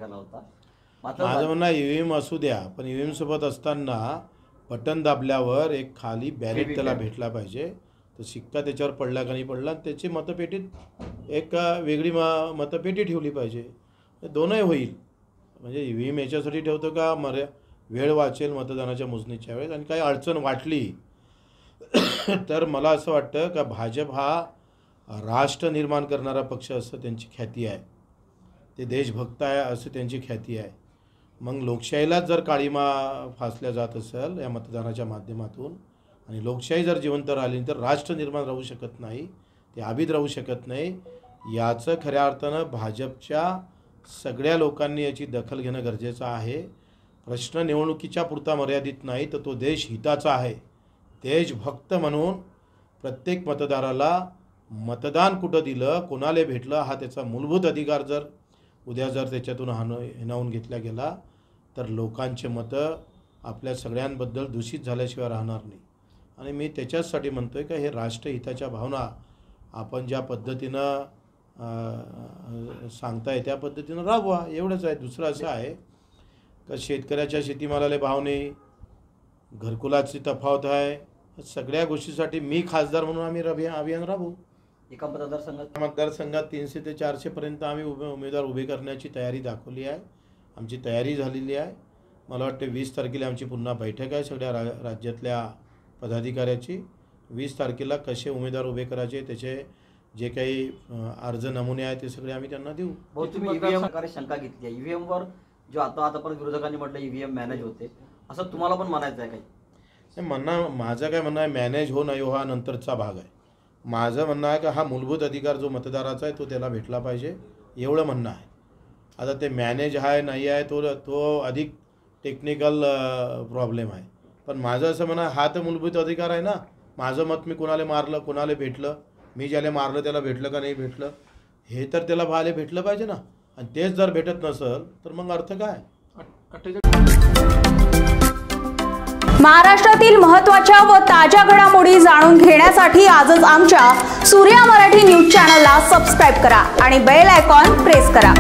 निघाला होता। माझं म्हणणं ईव्हीएम असू द्या, पण ईव्हीएम सोबत असताना बटन दाबल्यावर एक खाली बॅलेट त्याला भेटला पाहिजे, तर शिक्का त्याच्यावर पडला का नाही पडला, त्याची मतपेटीत एक वेगळी मतपेटी ठेवली पाहिजे, दोनही होईल। म्हणजे ईव्हीएम याच्यासाठी ठेवतो का वेळ वाचेल मतदानाच्या मोजणीच्या वेळेस, आणि काही अडचण वाटली तर मला असं वाटतं का भाजप हा राष्ट्र निर्माण करणारा पक्ष असं त्यांची ख्याती आहे, ते देशभक्त आहे असं त्यांची ख्याती आहे। मग लोकशाहीलाच जर काळीमा फासल्या जात असेल या मतदानाच्या माध्यमातून, आणि लोकशाही जर जिवंत राहिली तर राष्ट्र निर्माण राहू शकत नाही, ते आबिद राहू शकत नाही। याचं खऱ्या अर्थानं भाजपच्या सगळ्या लोकांनी याची दखल घेणं गरजेचं आहे। प्रश्न निवडणुकीच्या पुरता मर्यादित नाही, तर तो देश हिताचा आहे। देशभक्त म्हणून प्रत्येक मतदाराला मतदान कुठं दिलं, कोणाला भेटलं, हा त्याचा मूलभूत अधिकार जर उद्या जर त्याच्यातून हिणावून घेतला गेला तर लोकांचे मतं आपल्या सगळ्यांबद्दल दूषित झाल्याशिवाय राहणार नाही। आणि मी त्याच्याचसाठी म्हणतो आहे की हे राष्ट्रहिताच्या भावना आपण ज्या पद्धतीनं सांगताय त्या पद्धतीनं राबवा, एवढंच आहे। दुसरं असं आहे का शेतकऱ्याच्या शेतीमालाला भाव नाही, घरकुलाची तफावत आहे, सगळ्या गोष्टीसाठी मी खासदार म्हणून आम्ही अभियान राबवू। एका मतदारसंघात 300 ते 400 पर्यंत आम्ही उमेदवार उभे करण्याची तयारी दाखवली आहे, आमची तयारी झालेली आहे। मला वाटते 20 तारखेला आमची पुन्हा बैठक आहे सगळ्या राज्यातल्या पदाधिकाऱ्याची। 20 तारखेला कसे उमेदवार उभे करायचे, त्याचे जे काही अर्ज नमुने आहेत ते सगळे आम्ही त्यांना देऊ। तुम्ही ईव्हीएम शंका घेतली आहे, ईव्हीएमवर जो आतापर्यंत विरोधकांनी म्हटलं ईव्हीएम मॅनेज होते, असं तुम्हाला पण म्हणायचं आहे काही? माझं काय म्हणणं आहे, मॅनेज हो नाही हो हा नंतरचा भाग आहे। माझं म्हणणं आहे की हा मूलभूत अधिकार जो मतदाराचा आहे तो त्याला भेटला पाहिजे, एवढं म्हणणं आहे। आता ते मॅनेज आहे नाही आहे तो अधिक टेक्निकल प्रॉब्लेम आहे, पण माझं असं म्हणणं हा तर मूलभूत अधिकार आहे ना। माझं मत मी कोणाला मारलं, कोणाला भेटलं, मी ज्याला मारलं त्याला भेटलं का नाही भेटलं, हे तर त्याला भाले भेटलं पाहिजे ना। आणि तेच जर भेटत नसेल तर मग अर्थ काय? महाराष्ट्रातील महत्त्वाच्या व ताज्या घडामोडी जाणून घेण्यासाठी आजच आमच्या सूर्या मराठी न्यूज चॅनलला सबस्क्राईब करा आणि बेल आयकॉन प्रेस करा।